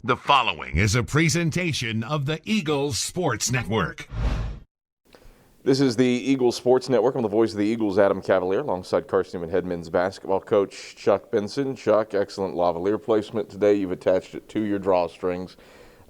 The following is a presentation of the Eagles Sports Network. This is the Eagles Sports Network. I'm the voice of the Eagles, Adam Cavalier, alongside Carson-Newman head men's basketball coach Chuck Benson. Chuck, excellent lavalier placement today. You've attached it to your drawstrings.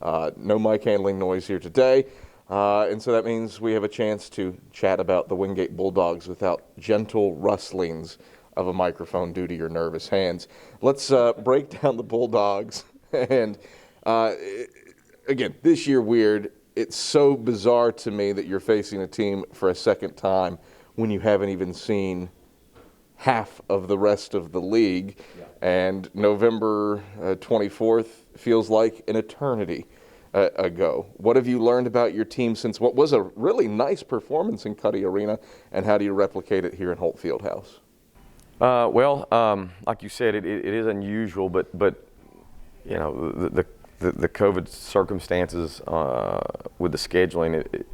No mic handling noise here today. And so that means we have a chance to chat about the Wingate Bulldogs without gentle rustlings of a microphone due to your nervous hands. Let's break down the Bulldogs. And again, this year weird. It's so bizarre to me that you're facing a team for a second time when you haven't even seen half of the rest of the league. Yeah. And November 24th feels like an eternity ago. What have you learned about your team since what was a really nice performance in Cuddy Arena, and how do you replicate it here in Holt Fieldhouse? Like you said, it is unusual, but you know, the COVID circumstances with the scheduling, it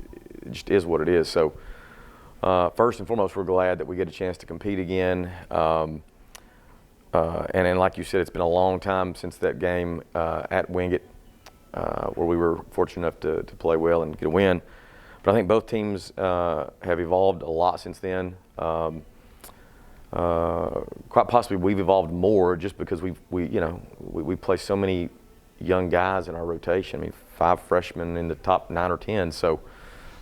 just is what it is. So first and foremost, we're glad that we get a chance to compete again. And like you said, it's been a long time since that game at Wingate, where we were fortunate enough to play well and get a win. But I think both teams have evolved a lot since then. Quite possibly we've evolved more just because we play so many young guys in our rotation. I mean, 5 freshmen in the top 9 or 10. So,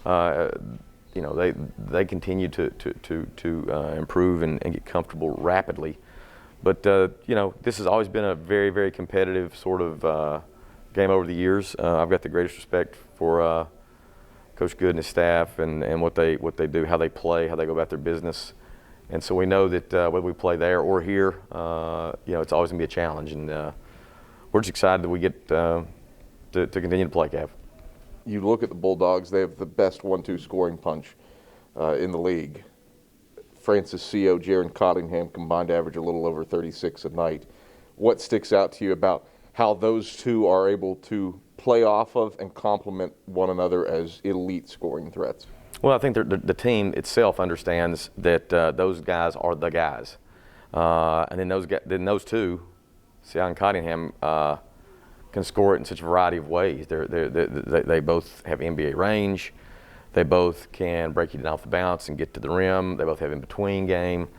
they continue to improve and get comfortable rapidly. But this has always been a very, very competitive sort of game over the years. I've got the greatest respect for Coach Good and his staff and what they do, how they play, how they go about their business. And so we know that whether we play there or here, it's always going to be a challenge. And we're just excited that we get to continue to play, Cav. You look at the Bulldogs, they have the best 1-2 scoring punch in the league. Francis Co., Jaron Cottingham combined average a little over 36 a night. What sticks out to you about how those two are able to play off of and complement one another as elite scoring threats? Well, I think the team itself understands that those guys are the guys, and then those two, Sion and Cottingham, can score it in such a variety of ways. They both have NBA range. They both can break you down off the bounce and get to the rim. They both have in-between game.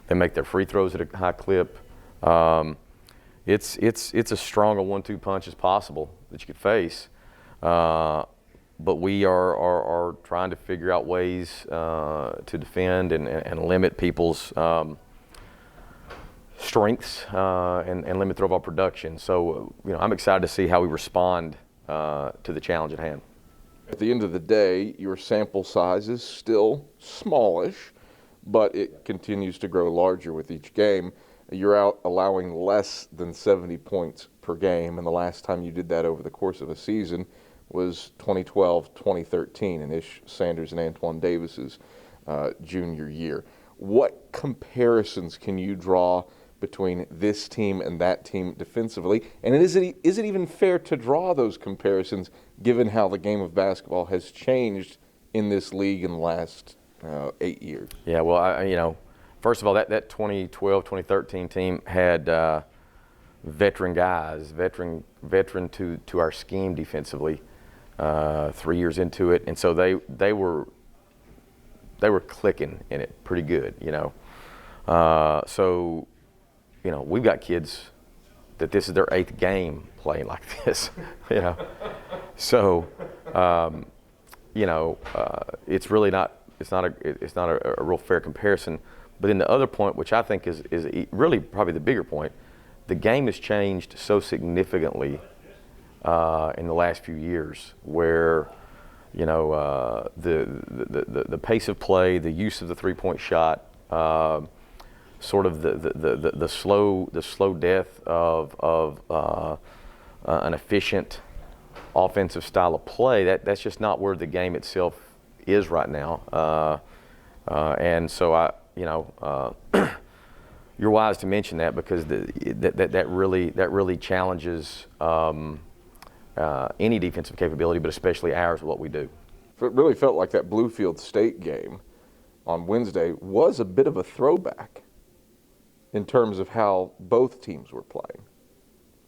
They make their free throws at a high clip. It's as strong a 1-2 punch as possible that you could face. But we are trying to figure out ways to defend and limit people's strengths and limit throw ball production. So, I'm excited to see how we respond to the challenge at hand. At the end of the day, your sample size is still smallish, but it continues to grow larger with each game. You're out allowing less than 70 points per game, and the last time you did that over the course of a season was 2012-2013 in Ish Sanders and Antoine Davis's junior year. What comparisons can you draw between this team and that team defensively? And is it even fair to draw those comparisons given how the game of basketball has changed in this league in the last 8 years? Yeah, well, first of all, that 2012-2013 team had veteran guys, veteran to our scheme defensively. 3 years into it, and so they were clicking in it pretty good, So, we've got kids that this is their 8th game playing like this, So, it's really not. It's not a real fair comparison. But then the other point, which I think is really probably the bigger point, the game has changed so significantly in the last few years, where the pace of play, the use of the 3-point shot, sort of the slow death of an efficient offensive style of play. That's just not where the game itself is right now, and so you're wise to mention that, because that really challenges any defensive capability, but especially ours, what we do. It really felt like that Bluefield State game on Wednesday was a bit of a throwback in terms of how both teams were playing.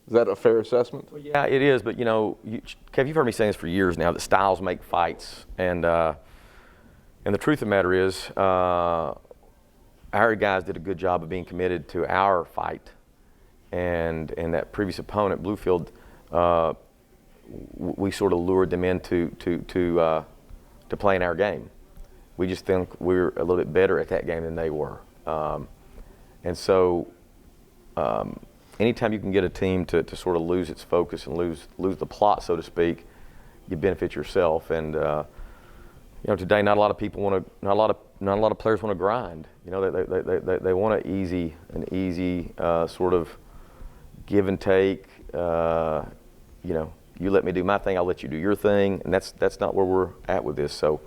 Is that a fair assessment? Well, yeah, it is. But Kev, you've heard me saying this for years now, that styles make fights, and the truth of the matter is, our guys did a good job of being committed to our fight, and that previous opponent, Bluefield, we sort of lured them into playing our game. We just think we're a little bit better at that game than they were, and so anytime you can get a team to sort of lose its focus and lose the plot, so to speak, you benefit yourself. And today not a lot of people want to, not a lot of players want to grind. They want an easy sort of give and take. You let me do my thing, I'll let you do your thing, and that's not where we're at with this. So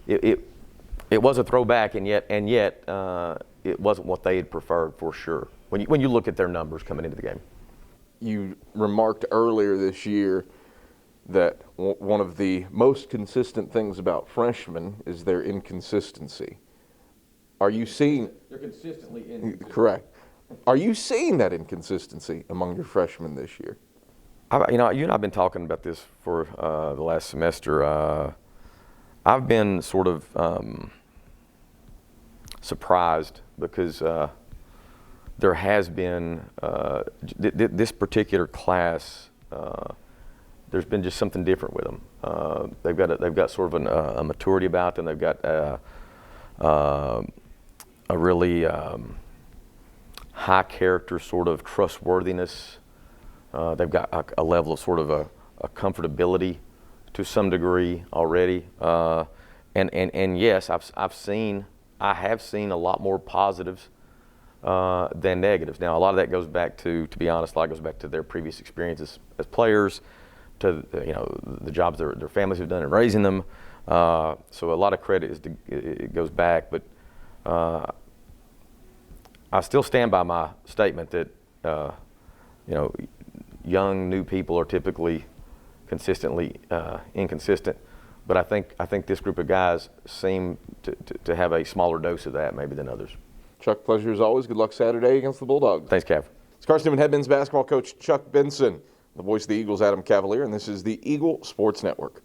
it was a throwback, and yet it wasn't what they had preferred for sure. When you look at their numbers coming into the game. You remarked earlier this year that one of the most consistent things about freshmen is their inconsistency. Are you seeing? They're consistently inconsistent. Correct. Are you seeing that inconsistency among your freshmen this year? You and I've been talking about this for the last semester. I've been sort of surprised because there has been this particular class. There's been just something different with them. They've got sort of a maturity about them. They've got a really high character sort of trustworthiness. They've got a level of sort of a comfortability to some degree already. And yes, I have seen a lot more positives than negatives. Now, a lot of that goes back to be honest, a lot goes back to their previous experiences as players, to the jobs their families have done in raising them. So a lot of credit it goes back, but I still stand by my statement that young new people are typically consistently inconsistent. But I think this group of guys seem to have a smaller dose of that maybe than others. Chuck, pleasure as always. Good luck Saturday against the Bulldogs. Thanks, Cav. It's Carson-Newman head men's basketball coach Chuck Benson, the voice of the Eagles, Adam Cavalier, and this is the Eagle Sports Network.